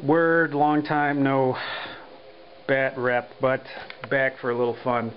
Word, long time no bat rep, but back for a little fun.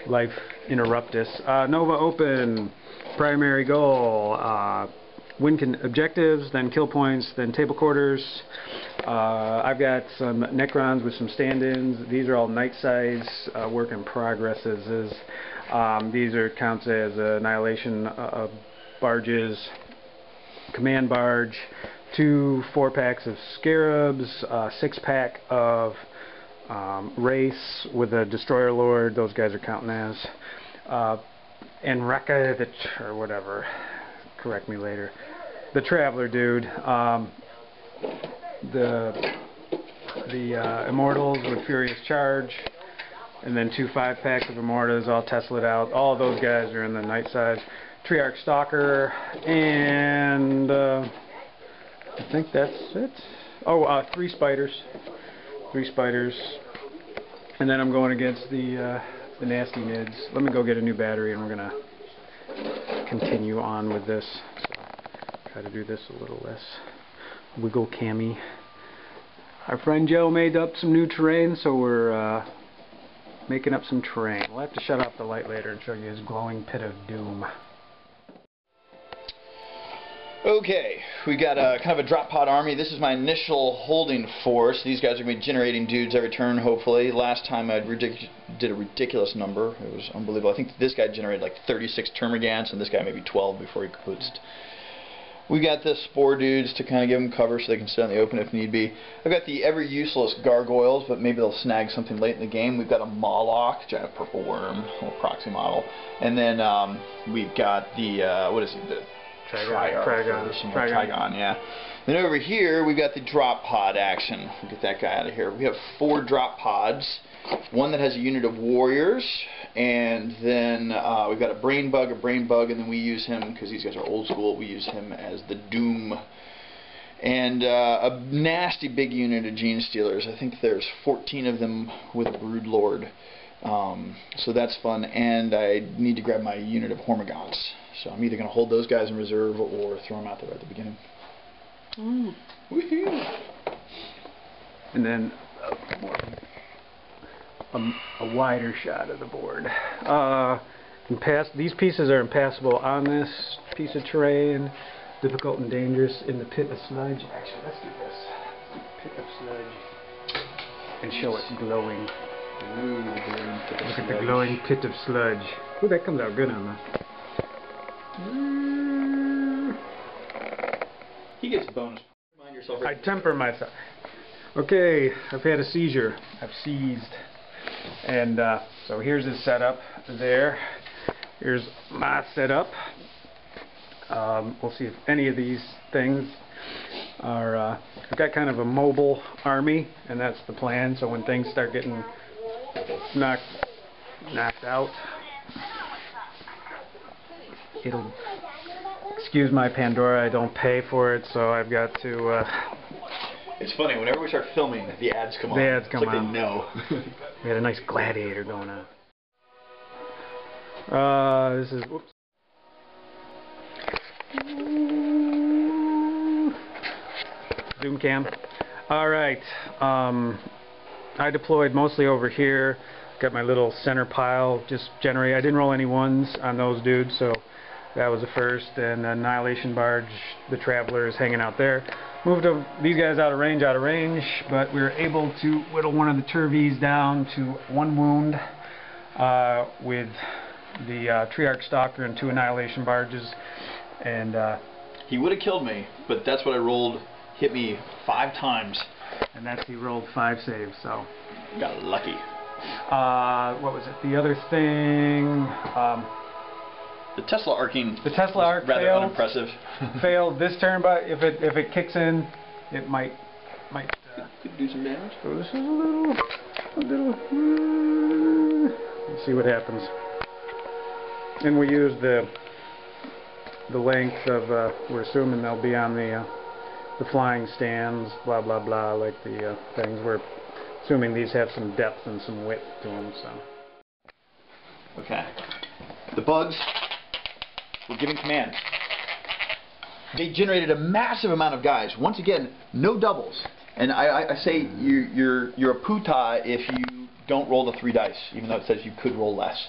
Life interruptus. Nova Open, primary goal, win objectives, then kill points, then table quarters. I've got some Necrons with some stand-ins. These are all night size, work in progresses. These are counts as annihilation barges, command barge, 2 4-packs of scarabs, 6-pack of race with a destroyer lord. Those guys are counting as, and Rekka, or whatever, correct me later, the traveler dude, the immortals with furious charge, and then 2 5-packs of immortals all Tesla'd out. All of those guys are in the night size. Triarch stalker, and I think that's it. Oh, 3 spiders. 3 spiders. And then I'm going against the nasty Nids. Let me go get a new battery and we're going to continue on with this. So, try to do this a little less wiggle cammy. Our friend Joe made up some new terrain, so we're making up some terrain. We'll have to shut off the light later and show you his glowing pit of doom. Okay, we got a kind of a drop pod army. This is my initial holding force. These guys are going to be generating dudes every turn, hopefully. Last time I did a ridiculous number. It was unbelievable. I think this guy generated like 36 termagants, and this guy maybe 12 before he blitzed. We got the spore dudes to kind of give them cover so they can sit in the open if need be. I've got the ever useless gargoyles, but maybe they'll snag something late in the game. We've got a Moloch, giant purple worm, little proxy model, and then we've got the what is it? The Trigon, yeah. Then over here we got the drop pod action. We'll get that guy out of here. We have 4 drop pods. One that has a unit of warriors, and then we've got a brain bug, and then we use him, because these guys are old school, we use him as the Doom. And a nasty big unit of Gene Stealers. I think there's 14 of them with a Brood Lord. So that's fun, and I need to grab my unit of Hormagaunts. So I'm either going to hold those guys in reserve or throw them out there at the beginning. Woohoo! And then a wider shot of the board. These pieces are impassable on this piece of terrain. Difficult and dangerous in the pit of sludge. Actually, let's do this. Pit of sludge. And show it glowing. Ooh, look at the glowing pit of sludge. Ooh, that comes out good on that. He gets bonus. Remind yourself. I temper myself. Okay, I've had a seizure. I've seized. And so here's his setup there. Here's my setup. We'll see if any of these things are... I've got kind of a mobile army, and that's the plan. So when things start getting knocked out, it'll... Excuse my Pandora, I don't pay for it, so I've got to... It's funny, whenever we start filming, the ads come on. The ads come on. They know. We had a nice gladiator going on. This is... Whoops. Zoom cam. Alright. I deployed mostly over here. Got my little center pile, just generate. I didn't roll any 1s on those dudes, so that was the first. And Annihilation Barge, the Traveler, is hanging out there. Moved these guys out of range, but we were able to whittle one of the Turvies down to 1 wound with the Triarch Stalker and 2 Annihilation Barges. And he would have killed me, but that's what I rolled. Hit me 5 times. And that's he rolled 5 saves, so got lucky. What was it? The other thing. The Tesla arcing. The Tesla arc rather failed. Unimpressive. Failed this turn, but if it kicks in, it might could do some damage. So this is a little. Let's see what happens. And we use the length of. We're assuming they'll be on the flying stands, blah blah blah, like the things. We're assuming these have some depth and some width to them. So. Okay. The bugs. We're giving command. They generated a massive amount of guys. Once again, no doubles. And I say you're a puta if you don't roll the 3 dice, even though it says you could roll less.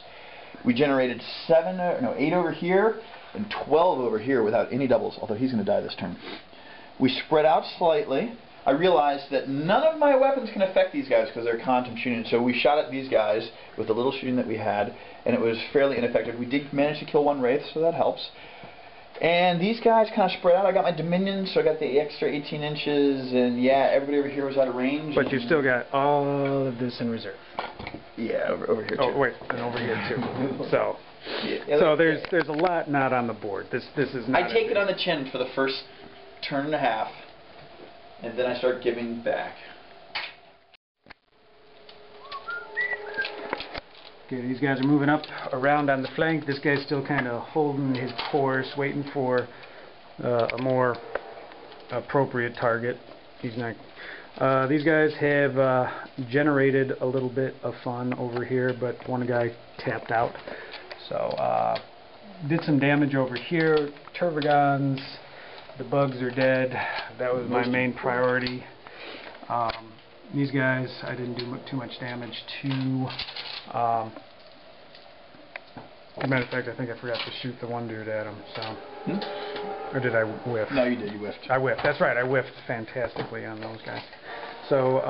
We generated 8 over here and 12 over here without any doubles, although he's going to die this turn. We spread out slightly. I realized that none of my weapons can affect these guys because they're quantum shooting, so we shot at these guys with the little shooting that we had, and it was fairly ineffective. We did manage to kill 1 Wraith, so that helps. And these guys kind of spread out. I got my Dominions, so I got the extra 18 inches, and yeah, everybody over here was out of range. But you still got all of this in reserve. Yeah, over here too. Oh wait, and over here too. So, yeah, so there's a lot not on the board. This is not. I take it on the chin for the first turn and a half, and then I start giving back. Okay, these guys are moving up around on the flank. This guy's still kind of holding his course, waiting for a more appropriate target. He's not. These guys have generated a little bit of fun over here, but one guy tapped out. So did some damage over here. Tervagons, the bugs are dead. That was my main priority. These guys, I didn't do too much damage to. As a matter of fact, I think I forgot to shoot the one dude at him. So, or did I whiff? No, you did. You whiffed. I whiffed. That's right. I whiffed fantastically on those guys. So,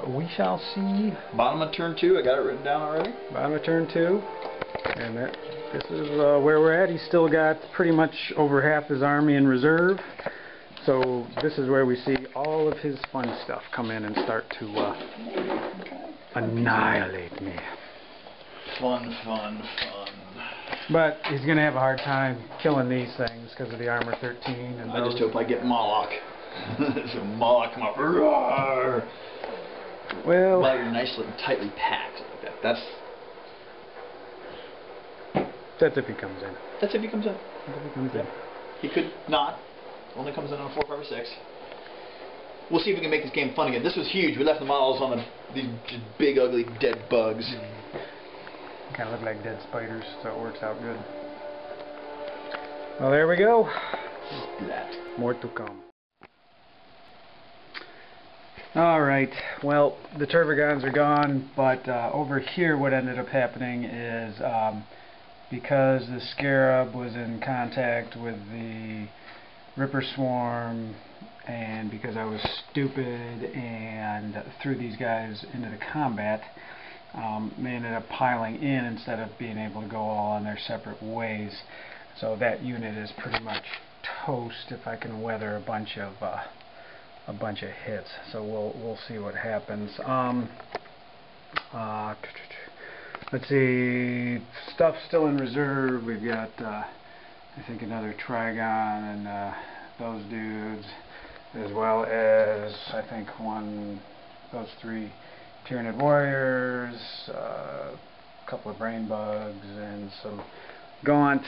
we shall see. Bottom of turn 2. I got it written down already. Bottom of turn 2, and this is where we're at. He's still got pretty much over half his army in reserve. So this is where we see all of his fun stuff come in and start to annihilate me. Fun. But he's going to have a hard time killing these things because of the armor 13. And I just hope I get Moloch. So Moloch come up. Roar! Well, you're nicely and tightly packed like that. That's if he comes in. That's if he comes in. That's if he comes in. He could not. Only comes in on 4, 5, or 6. We'll see if we can make this game fun again. This was huge. We left the models on these big, ugly, dead bugs. Kind of look like dead spiders, so it works out good. Well, there we go. Splat. More to come. Alright, well, the Tervagons are gone, but over here what ended up happening is because the Scarab was in contact with the Ripper Swarm, and because I was stupid and threw these guys into the combat, they ended up piling in instead of being able to go all on their separate ways. So that unit is pretty much toast if I can weather a bunch of hits. So we'll see what happens. Let's see, stuff still in reserve. We've got I think another Trigon and those dudes, as well as I think those 3 Tyranid warriors, a couple of brain bugs, and some gaunts.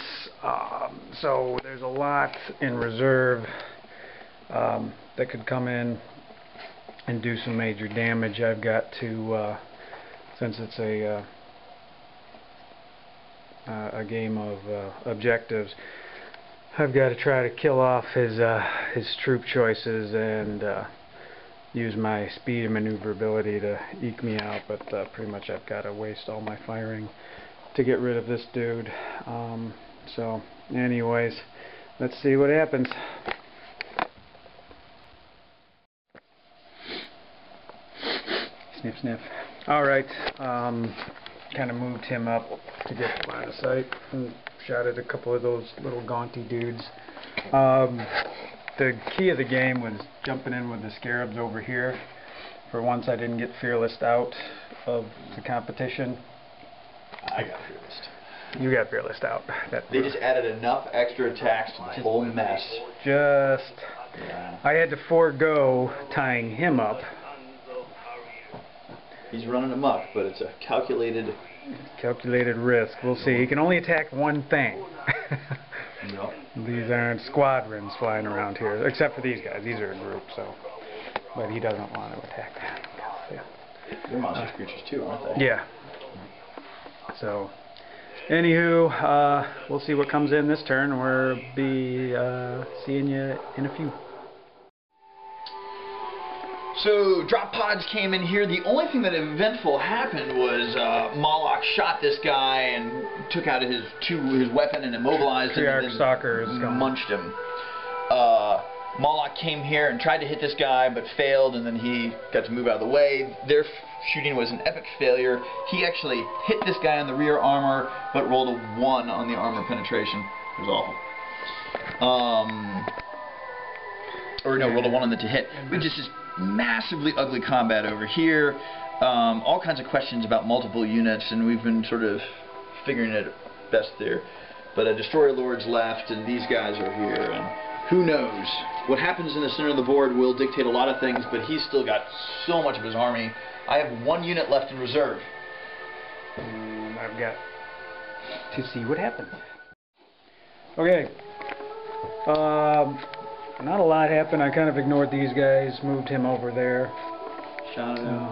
So there's a lot in reserve that could come in and do some major damage. I've got to, since it's a game of objectives, I've got to try to kill off his troop choices and use my speed and maneuverability to eke me out, but pretty much I've got to waste all my firing to get rid of this dude. So anyways, let's see what happens. Sniff, sniff. Alright, kind of moved him up to get line of sight and shot at a couple of those little gaunty dudes. The key of the game was jumping in with the Scarabs over here. For once I didn't get fearlessed out of the competition. I got fearlessed. You got fearlessed out. They just added enough extra attacks to the whole mess. Yeah. I had to forego tying him up. He's running amok, but it's a calculated risk. We'll see. He can only attack one thing. No. These aren't squadrons flying around here, except for these guys. These are a group, so. But he doesn't want to attack them. Yeah. They're monster creatures too, aren't they? Yeah. So Anywho, we'll see what comes in this turn. We'll be seeing you in a few. So drop pods came in here. The only thing that eventful happened was Moloch shot this guy and took out his weapon and immobilized him. Triarch stalker is gone. Munched him. Moloch came here and tried to hit this guy but failed, and then he got to move out of the way. Their shooting was an epic failure. He actually hit this guy on the rear armor but rolled a 1 on the armor penetration. It was awful. Or no, rolled a 1 on the to hit. We just massively ugly combat over here. All kinds of questions about multiple units, and we've been sort of figuring it best there. But a Destroyer Lord's left, and these guys are here, and who knows? What happens in the center of the board will dictate a lot of things, but he's still got so much of his army. I have 1 unit left in reserve. I've got to see what happens. Okay. Not a lot happened. I kind of ignored these guys, moved him over there. Shot him.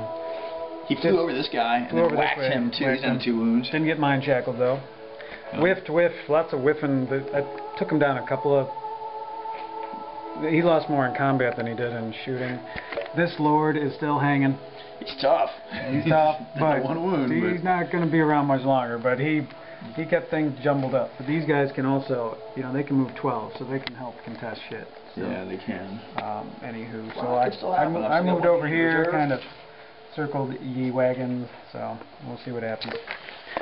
He flew over this guy and then whacked him too. He's done 2 wounds. Didn't get mind shackled though. Oh. Whiffed, lots of whiffing. I took him down a couple of... He lost more in combat than he did in shooting. This Lord is still hanging. He's tough. He's tough, but 1 wound, he's not going to be around much longer. But he kept things jumbled up. But these guys can also, you know, they can move 12, so they can help contest shit. So, yeah, they can. Anywho, well, so I moved over here, kind of circled ye wagons. So we'll see what happens.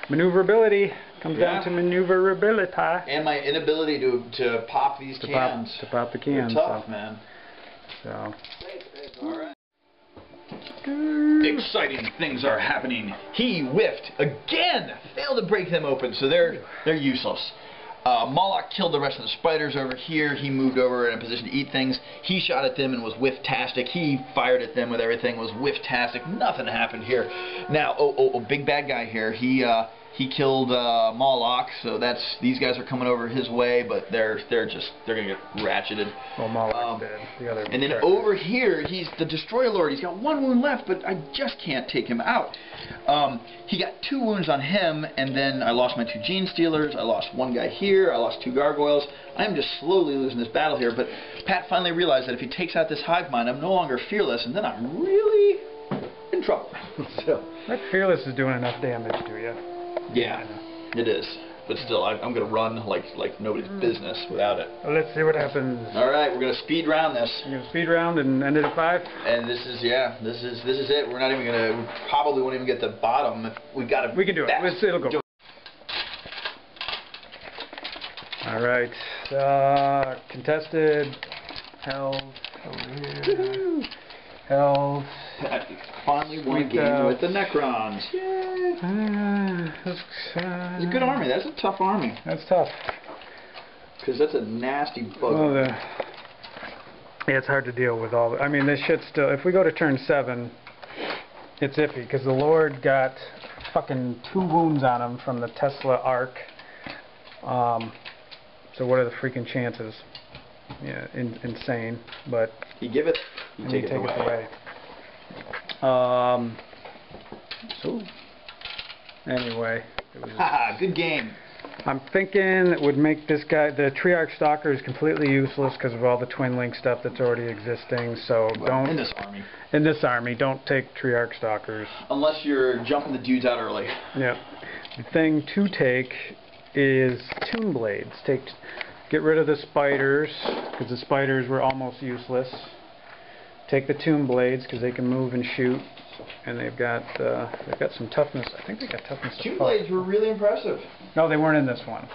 Maneuverability comes down to maneuverability. And my inability to pop these cans. To pop the cans. They're tough, man. So. Alright. Exciting things are happening. He whiffed again. Failed to break them open, so they're useless. Moloch killed the rest of the spiders over here. He moved over in a position to eat things. He shot at them and was whiff-tastic. He fired at them with everything, was whiff-tastic. Nothing happened here. Now, big bad guy here. He killed Moloch, so these guys are coming over his way, but they're gonna get ratcheted. Well, Moloch's dead. The other and then over here, he's the Destroyer Lord. He's got 1 wound left, but I just can't take him out. He got 2 wounds on him, and then I lost my 2 Gene Stealers. I lost 1 guy here. I lost 2 Gargoyles. I'm just slowly losing this battle here, but Pat finally realized that if he takes out this hive mind, I'm no longer fearless, and then I'm really in trouble. So that fearless is doing enough damage to you. Yeah, it is. But still, I'm going to run like nobody's business without it. Well, let's see what happens. All right, we're going to speed round this. You're going to speed round and end it at 5? And this is it. We're not even going to. We probably won't even get the bottom. We got to. We can do it. It'll go. All right. Contested. Held over here. Held. Finally won a game with the Necrons. Yay! It's a good army. That's a tough army. That's tough. Because that's a nasty bug. Well, yeah, it's hard to deal with all. I mean, this shit's still. If we go to turn 7, it's iffy because the Lord got fucking 2 wounds on him from the Tesla arc. So what are the freaking chances? Yeah, insane. But you give it, you take it away. So anyway, it was good game. I'm thinking it would make this guy, the Triarch Stalker, is completely useless because of all the twin link stuff that's already existing. So don't in this army don't take Triarch Stalkers unless you're jumping the dudes out early. Yeah. The thing to take is Tomb Blades. Get rid of the spiders because the spiders were almost useless. Take the Tomb Blades because they can move and shoot, and they've got some toughness. I think they got toughness. Tomb Blades were really impressive. No, they weren't in this one.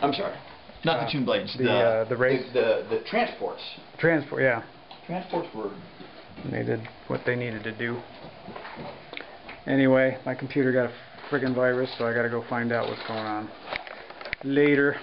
I'm sorry, not the Tomb Blades. The race. The transports. Transport, yeah. Transports were. They did what they needed to do. Anyway, my computer got a friggin' virus, so I got to go find out what's going on. Later.